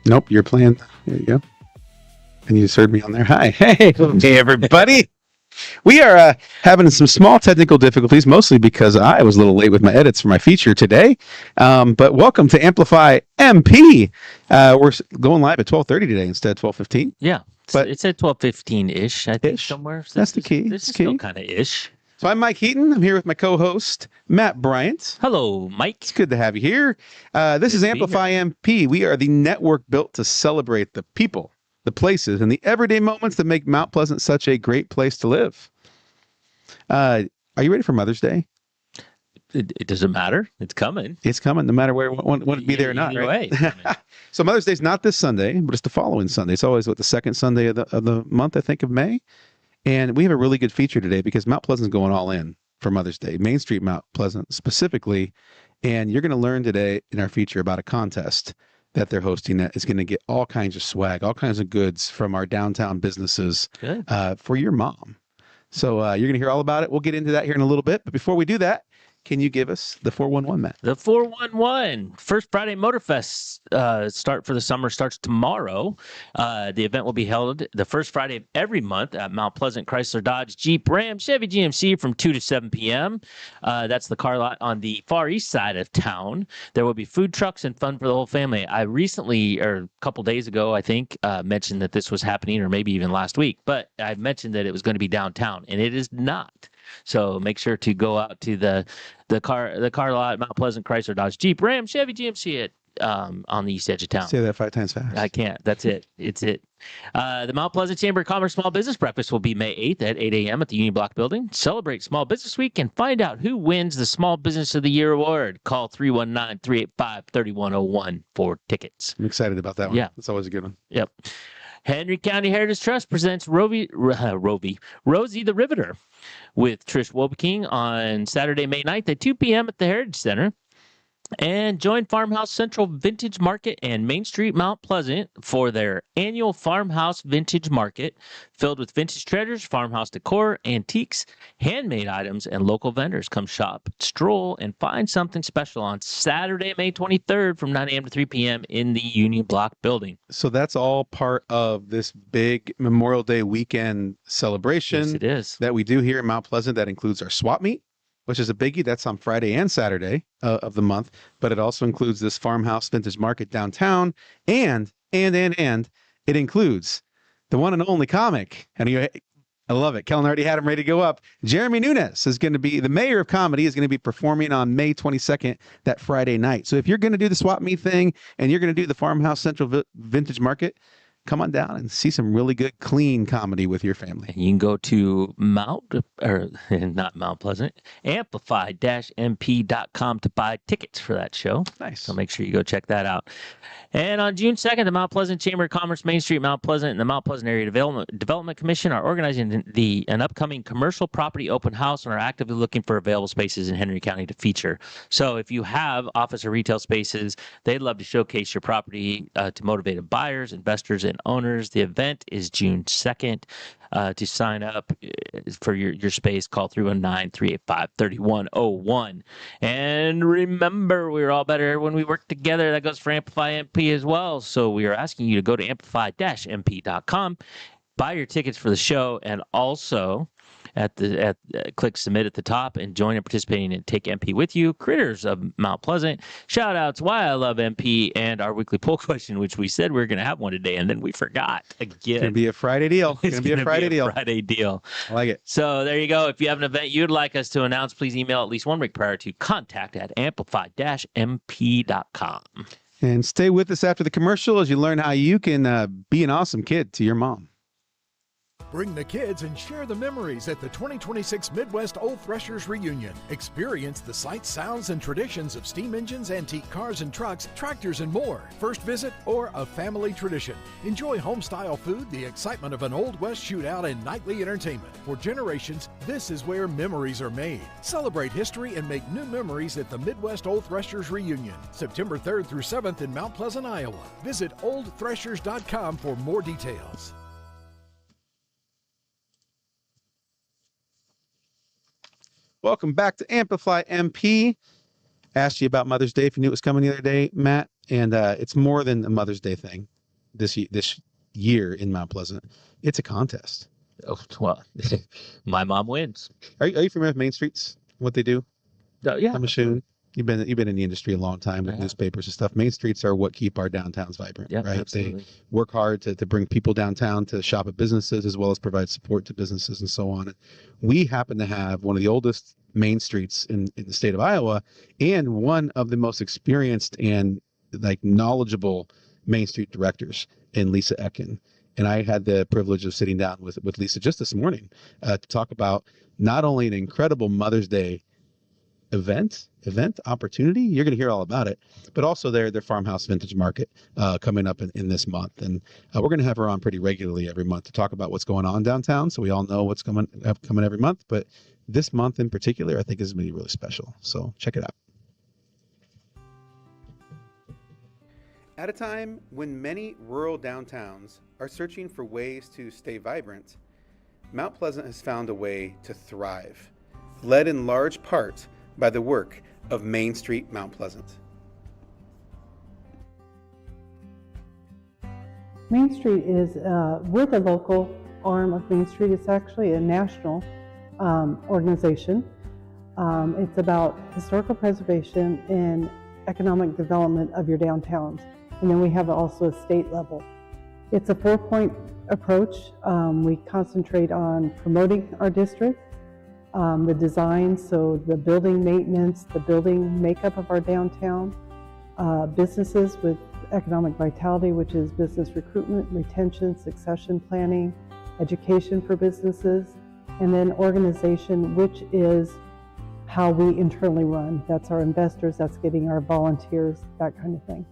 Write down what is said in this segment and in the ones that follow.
Nope, you're playing. There you go. And you just heard me on there. Hi. Hey, everybody. We are having some small technical difficulties, mostly because I was a little late with my edits for my feature today. But welcome to Amplify MP. We're going live at 12:30 today instead of 12:15. Yeah, But it's at 12:15-ish, I think, Ish. somewhere. That's the key. This is Key. still kind of ish. So I'm Mike Heaton. I'm here with my co-host, Matt Bryant. Hello, Mike. It's good to have you here. This is Amplify MP. We are the network built to celebrate the people, the places, and the everyday moments that make Mount Pleasant such a great place to live. Are you ready for Mother's Day? It doesn't matter. It's coming. It's coming, no matter where want to be there or not. Right? So Mother's Day is not this Sunday, but it's the following Sunday. It's always the second Sunday of the month, I think, of May. And we have a really good feature today because Mount Pleasant's going all in for Mother's Day. Main Street Mount Pleasant specifically. And you're going to learn today in our feature about a contest that they're hosting that is going to get all kinds of swag, all kinds of goods from our downtown businesses for your mom. So you're going to hear all about it. We'll get into that here in a little bit. But before we do that, can you give us the 411, Matt? The 411 First Friday Motorfest start for the summer starts tomorrow. The event will be held the first Friday of every month at Mount Pleasant Chrysler Dodge Jeep Ram Chevy GMC from 2 to 7 p.m. That's the car lot on the far east side of town. There will be food trucks and fun for the whole family. I recently, or a couple days ago, I think, mentioned that this was happening, or maybe even last week, but I mentioned that it was going to be downtown, and it is not. So make sure to go out to the car lot, Mount Pleasant Chrysler Dodge Jeep Ram Chevy GMC on the east edge of town. Say that 5 times fast. I can't. That's it. It's it. The Mount Pleasant Chamber of Commerce Small Business Breakfast will be May 8th at 8 a.m. at the Union Block Building. Celebrate Small Business Week and find out who wins the Small Business of the Year award. Call 319-385-3101 for tickets. I'm excited about that one. Yeah. That's always a good one. Yep. Henry County Heritage Trust presents Rosie the Riveter with Trish Wobeking on Saturday, May 9th at 2 p.m. at the Heritage Center. And join Farmhouse Central Vintage Market and Main Street Mount Pleasant for their annual Farmhouse Vintage Market filled with vintage treasures, farmhouse decor, antiques, handmade items, and local vendors. Come shop, stroll, and find something special on Saturday, May 23rd from 9 a.m. to 3 p.m. in the Union Block Building. So that's all part of this big Memorial Day weekend celebration. Yes, it is. That we do here in Mount Pleasant. That includes our swap meet, which is a biggie. That's on Friday and Saturday of the month. But it also includes this Farmhouse Vintage Market downtown. And it includes the one and only comic. And I love it. Kellen already had him ready to go up. Jeremy Nunes is going to be, the mayor of comedy, is going to be performing on May 22nd, that Friday night. So if you're going to do the swap meet thing and you're going to do the Farmhouse Central Vintage Market, come on down and see some really good, clean comedy with your family. You can go to Amplify-mp.com to buy tickets for that show. Nice. So make sure you go check that out. And on June 2nd, the Mount Pleasant Chamber of Commerce, Main Street, Mount Pleasant, and the Mount Pleasant Area Development Commission are organizing an upcoming commercial property open house and are actively looking for available spaces in Henry County to feature. So if you have office or retail spaces, they'd love to showcase your property to motivated buyers, investors, and owners. The event is June 2nd. To sign up for your space, call 319-385-3101. And remember, we're all better when we work together. That goes for Amplify MP as well. So we are asking you to go to amplify-mp.com, buy your tickets for the show, and also click submit at the top and join in participating and take MP with you. Critters of Mount Pleasant, shout outs, why I love MP, and our weekly poll question, which we said we were going to have one today, and then we forgot again. It's going to be a Friday deal. It's going to be a Friday deal. I like it. So there you go. If you have an event you'd like us to announce, please email at least 1 week prior to contact@amplify-mp.com. And stay with us after the commercial as you learn how you can be an awesome kid to your mom. Bring the kids and share the memories at the 2026 Midwest Old Threshers Reunion. Experience the sights, sounds, and traditions of steam engines, antique cars and trucks, tractors, and more. First visit or a family tradition. Enjoy home-style food, the excitement of an Old West shootout, and nightly entertainment. For generations, this is where memories are made. Celebrate history and make new memories at the Midwest Old Threshers Reunion, September 3rd through 7th in Mount Pleasant, Iowa. Visit oldthreshers.com for more details. Welcome back to Amplify MP. Asked you about Mother's Day if you knew it was coming the other day, Matt, and it's more than a Mother's Day thing. this year in Mount Pleasant, it's a contest. Oh, well, my mom wins. Are you familiar with Main Streets? What they do? Yeah. I'm assuming you've been in the industry a long time with newspapers and stuff. Main Streets are what keep our downtowns vibrant, right? Absolutely. They work hard to bring people downtown to shop at businesses as well as provide support to businesses and so on. We happen to have one of the oldest Main Streets in the state of Iowa and one of the most experienced and like knowledgeable Main Street directors in Lisa Ekin. And I had the privilege of sitting down with Lisa just this morning to talk about not only an incredible Mother's Day event opportunity, you're going to hear all about it, but also their farmhouse vintage market coming up in this month. And we're going to have her on pretty regularly every month to talk about what's going on downtown, so we all know what's coming every month. But this month in particular, I think is going to be really special. So check it out. At a time when many rural downtowns are searching for ways to stay vibrant, Mount Pleasant has found a way to thrive, led in large part by the work of Main Street Mount Pleasant. Main Street is, we're the local arm of Main Street. It's actually a national organization. It's about historical preservation and economic development of your downtowns. And then we have also a state level. It's a 4-point approach. We concentrate on promoting our district, the design, so the building maintenance, the building makeup of our downtown, businesses with economic vitality, which is business recruitment, retention, succession planning, education for businesses, and then organization, which is how we internally run. That's our investors, that's getting our volunteers, that kind of thing.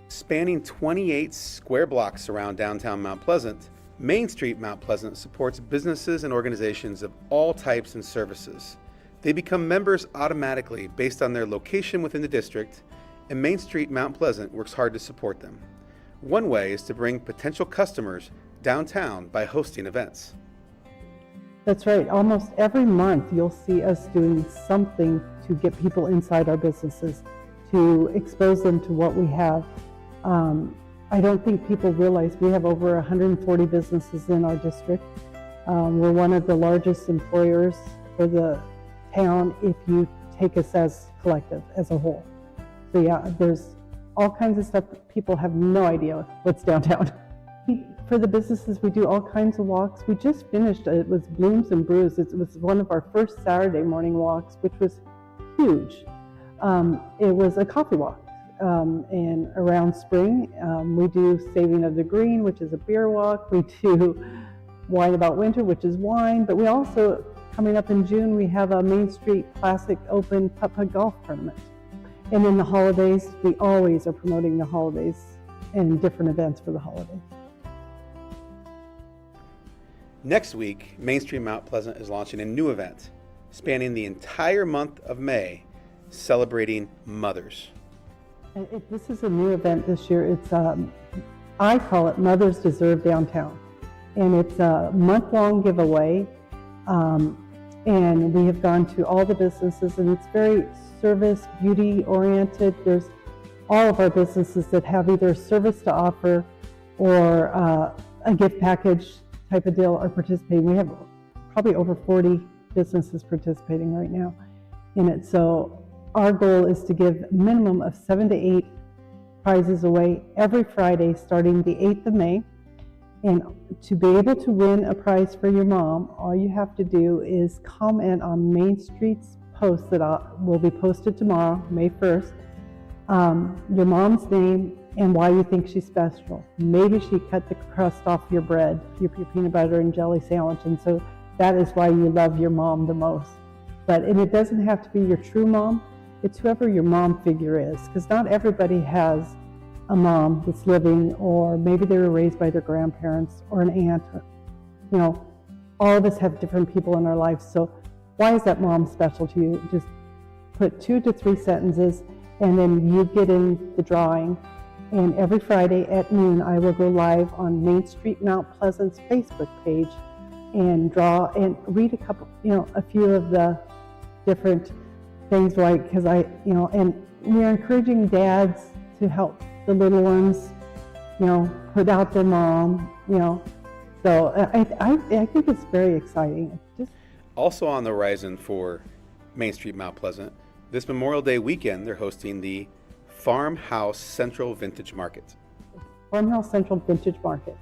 Spanning 28 square blocks around downtown Mount Pleasant, Main Street Mount Pleasant supports businesses and organizations of all types and services. They become members automatically based on their location within the district, and Main Street Mount Pleasant works hard to support them. One way is to bring potential customers downtown by hosting events. That's right. Almost every month you'll see us doing something to get people inside our businesses, to expose them to what we have. I don't think people realize we have over 140 businesses in our district. We're one of the largest employers for the town if you take us as collective, as a whole. So yeah, there's all kinds of stuff that people have no idea what's downtown. For the businesses, we do all kinds of walks. We just finished, it was Blooms and Brews. It was one of our first Saturday morning walks, which was huge. It was a coffee walk. And around spring, we do Saving of the Green, which is a beer walk. We do Wine About Winter, which is wine. But we also, coming up in June, we have a Main Street Classic Open Putt-Putt Golf Tournament. And in the holidays, we always are promoting the holidays and different events for the holidays. Next week, Main Street Mount Pleasant is launching a new event spanning the entire month of May, celebrating mothers. This is a new event this year. It's I call it Mothers Deserve Downtown, and it's a month-long giveaway. And we have gone to all the businesses, and it's very service, beauty-oriented. There's all of our businesses that have either service to offer or a gift package type of deal are participating. We have probably over 40 businesses participating right now in it. So our goal is to give a minimum of 7 to 8 prizes away every Friday starting the 8th of May. And to be able to win a prize for your mom, all you have to do is comment on Main Street's post that will be posted tomorrow, May 1st, your mom's name and why you think she's special. Maybe she cut the crust off your bread, your peanut butter and jelly sandwich, and so that is why you love your mom the most. And it doesn't have to be your true mom. It's whoever your mom figure is, because not everybody has a mom that's living, or maybe they were raised by their grandparents or an aunt. You know, all of us have different people in our lives. So why is that mom special to you? Just put 2 to 3 sentences, and then you get in the drawing. And every Friday at noon, I will go live on Main Street Mount Pleasant's Facebook page and draw and read a few of the different things, like, because and we're encouraging dads to help the little ones, put out their mom, So I think it's very exciting. Also on the horizon for Main Street Mount Pleasant, this Memorial Day weekend, they're hosting the Farmhouse Central Vintage Market. Farmhouse Central Vintage Market.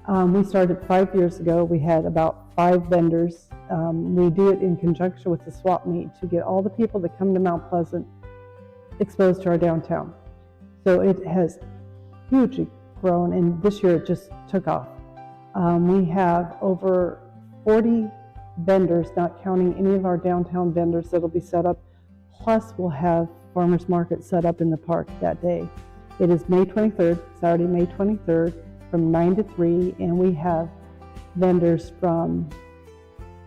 We started 5 years ago. We had about 5 vendors. We do it in conjunction with the swap meet to get all the people that come to Mount Pleasant exposed to our downtown. So it has hugely grown, and this year it just took off. We have over 40 vendors, not counting any of our downtown vendors that'll be set up. Plus, we'll have farmers market set up in the park that day. It is May 23rd, Saturday, May 23rd, from 9 to 3, and we have vendors from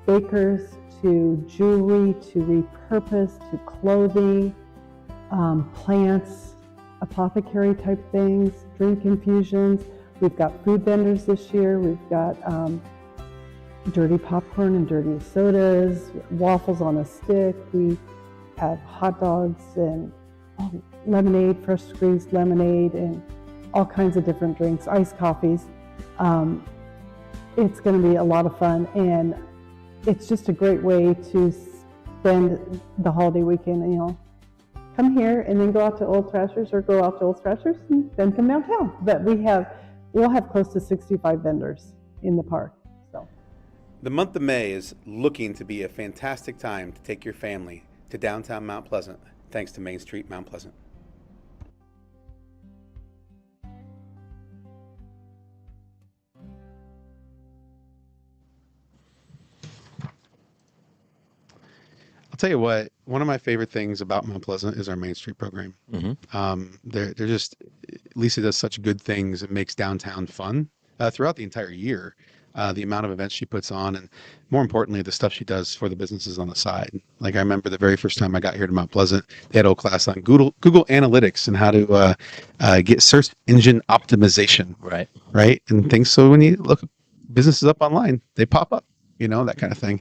bakers to jewelry to repurpose to clothing, plants, apothecary type things, drink infusions. We've got food vendors this year. We've got dirty popcorn and dirty sodas, waffles on a stick. We have hot dogs and lemonade, fresh squeezed lemonade, and all kinds of different drinks, iced coffees. It's going to be a lot of fun, and it's just a great way to spend the holiday weekend. Come here and then go out to Old Thrashers, or go out to Old Thrashers and then come downtown. But we'll have close to 65 vendors in the park. So, the month of May is looking to be a fantastic time to take your family to downtown Mount Pleasant, thanks to Main Street Mount Pleasant. I'll tell you what, one of my favorite things about Mount Pleasant is our Main Street program. They're just, Lisa does such good things. It makes downtown fun throughout the entire year. The amount of events she puts on, and more importantly, the stuff she does for the businesses on the side. Like, I remember the very first time I got here to Mount Pleasant, they had a whole class on Google Analytics and how to get search engine optimization. Right. And things. So when you look businesses up online, they pop up, that kind of thing.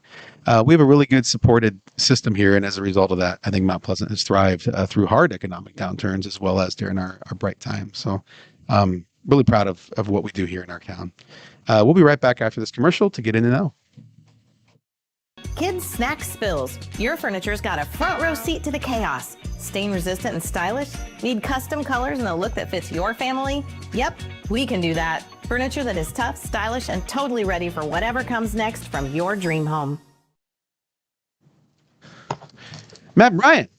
We have a really good supported system here. And as a result of that, I think Mount Pleasant has thrived through hard economic downturns as well as during our bright times. So really proud of what we do here in our town. We'll be right back after this commercial to get in and know. Kids snack spills. Your furniture's got a front row seat to the chaos. Stain resistant and stylish? Need custom colors and a look that fits your family? Yep, we can do that. Furniture that is tough, stylish, and totally ready for whatever comes next from your dream home. Matt Bryant,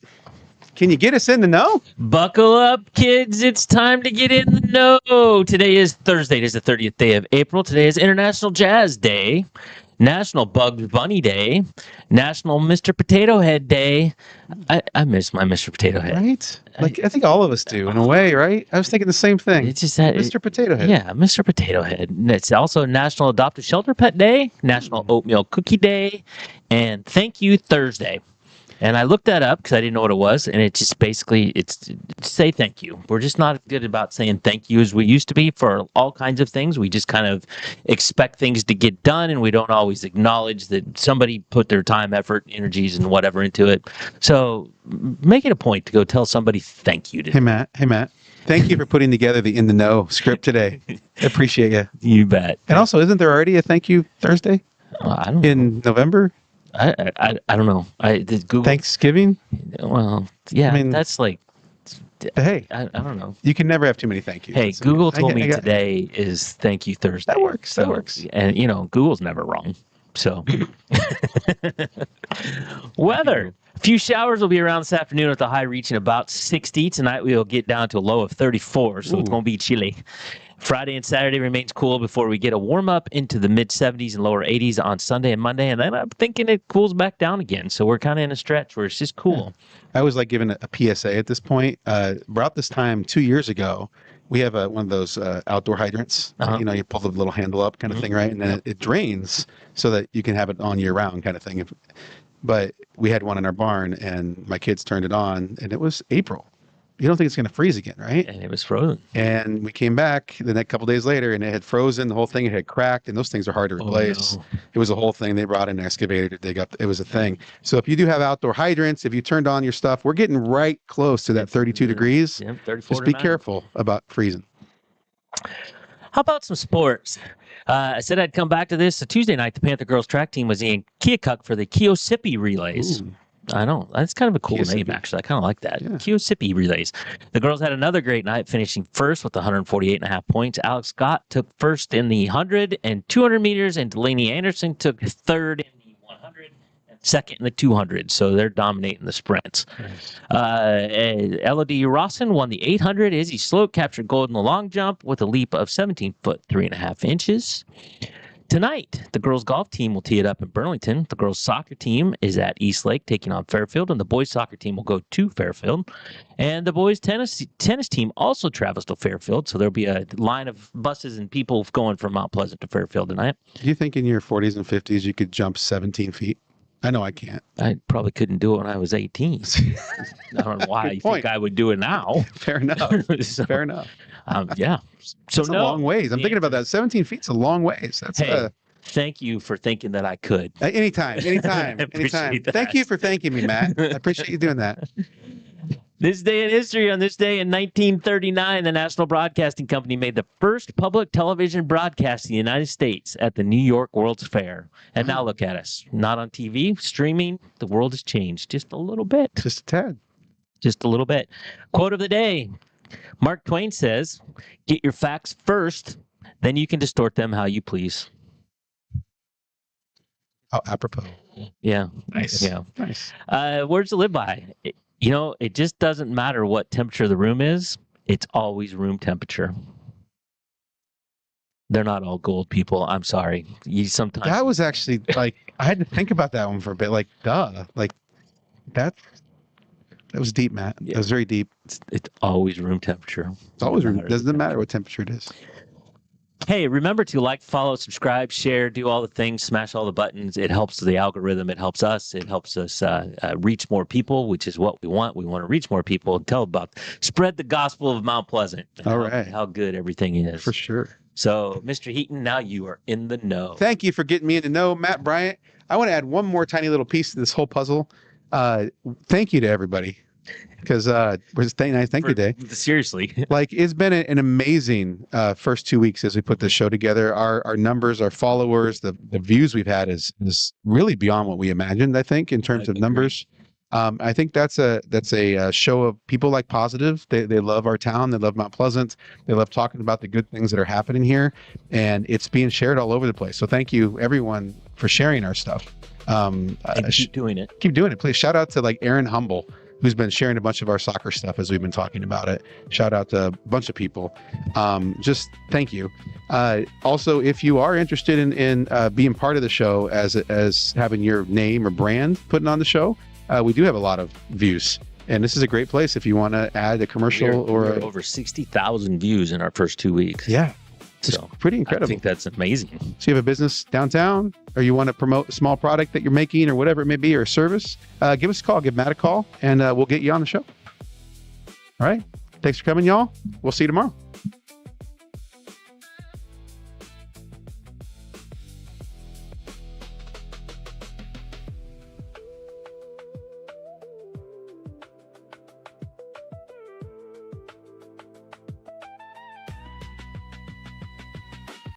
can you get us in the know? Buckle up, kids. It's time to get in the know. Today is Thursday. It is the 30th day of April. Today is International Jazz Day, National Bugs Bunny Day, National Mr. Potato Head Day. I miss my Mr. Potato Head. Right? I think all of us do, in a way, right? I was thinking the same thing. It's just that Mr. Potato Head. Yeah, Mr. Potato Head. And it's also National Adopt a Shelter Pet Day, National Oatmeal Cookie Day, and Thank You Thursday. And I looked that up because I didn't know what it was, and it just basically, it's say thank you. We're just not good about saying thank you as we used to be for all kinds of things. We just kind of expect things to get done, and we don't always acknowledge that somebody put their time, effort, energies, and whatever into it. So make it a point to go tell somebody thank you today. Hey, Matt. Thank you for putting together the In the Know script today. I appreciate you. You bet. And also, isn't there already a Thank You Thursday in November? I don't know. Did Google Thanksgiving? Well, yeah, I mean, that's like. Hey, I don't know. You can never have too many thank yous. Hey, Google told me today is Thank You Thursday. That works. That works. And Google's never wrong. So, weather. A few showers will be around this afternoon with the high reaching about 60. Tonight we will get down to a low of 34, so it's going to be chilly. Friday and Saturday remains cool before we get a warm up into the mid 70s and lower 80s on Sunday and Monday. And then I'm thinking it cools back down again. So we're kind of in a stretch where it's just cool. I always like giving a PSA at this point. About this time 2 years ago, we have one of those outdoor hydrants. You pull the little handle up kind of thing, right? And then it drains so that you can have it on year round kind of thing. But we had one in our barn, and my kids turned it on, and it was April. You don't think it's going to freeze again, right? And it was frozen. And we came back the next couple days later, and it had frozen. The whole thing had cracked, and those things are hard to replace. No. It was a whole thing. They brought in an excavator to dig up. It was a thing. So if you do have outdoor hydrants, if you turned on your stuff, we're getting right close to that 32 degrees. Yeah, 34. Just be careful about freezing. How about some sports? I said I'd come back to this. So Tuesday night, the Panther girls track team was in Keokuk for the Keosipi Relays. Ooh. I know. That's kind of a cool Keosipi. name, actually. I kind of like that. Yeah. Keosipi Relays. The girls had another great night, finishing first with 148.5 points. Alex Scott took first in the 100 and 200 meters, and Delaney Anderson took third in the 100 and second in the 200. So they're dominating the sprints. Elodie Rawson won the 800. Izzy Sloat captured gold in the long jump with a leap of 17 foot 3.5 inches. Tonight, the girls' golf team will tee it up in Burlington. The girls' soccer team is at East Lake taking on Fairfield, and the boys' soccer team will go to Fairfield. And the boys' tennis team also travels to Fairfield, so there'll be a line of buses and people going from Mount Pleasant to Fairfield tonight. Do you think in your 40s and 50s you could jump 17 feet? I know I can't. I probably couldn't do it when I was 18. I don't know why you think I would do it now. Fair enough. So, Fair enough. Yeah. So That's a long ways. I'm thinking about that. 17 feet's a long ways. That's thank you for thinking that I could. Anytime. Anytime. That. Thank you for thanking me, Matt. I appreciate you doing that. This day in history, on this day in 1939, the National Broadcasting Company made the first public television broadcast in the United States at the New York World's Fair. And now look at us. Not on TV, streaming. The world has changed just a little bit. Just a tad. Just a little bit. Quote of the day. Mark Twain says, "Get your facts first, then you can distort them how you please." Oh, apropos. Yeah. Nice. Yeah. Nice. Words to live by. It just doesn't matter what temperature the room is. It's always room temperature. They're not all gold people. I'm sorry. Sometimes That was actually I had to think about that one for a bit. That was deep, Matt. Yeah. That was very deep. It's always room temperature. It's always room. Doesn't matter what temperature it is. Hey, remember to like, follow, subscribe, share, do all the things, smash all the buttons. It helps the algorithm. It helps us. It helps us reach more people, which is what we want. We want to reach more people. Spread the gospel of Mount Pleasant. All right. How good everything is. For sure. So, Mr. Heaton, now you are in the know. Thank you for getting me in the know, Matt Bryant. I want to add one more tiny little piece to this whole puzzle. Thank you to everybody. Because we're saying thank you day. Seriously. It's been an amazing first 2 weeks as we put this show together. Our numbers, our followers, the views we've had is really beyond what we imagined, I think, in terms of numbers. I think that's a show of people like positive. They love our town. They love Mount Pleasant. They love talking about the good things that are happening here. And it's being shared all over the place. So thank you, everyone, for sharing our stuff. Keep doing it. Keep doing it. Please shout out to Aaron Humble, who's been sharing a bunch of our soccer stuff as we've been talking about it. Shout out to a bunch of people. Just thank you. Also, if you are interested in being part of the show as having your name or brand putting on the show, we do have a lot of views. And this is a great place if you want to add a commercial we're over 60,000 views in our first 2 weeks. Yeah. It's So pretty incredible. I think that's amazing. So you have a business downtown, or you want to promote a small product that you're making or whatever it may be, or a service, give us a call, give Matt a call, and we'll get you on the show. All right. Thanks for coming, y'all. We'll see you tomorrow.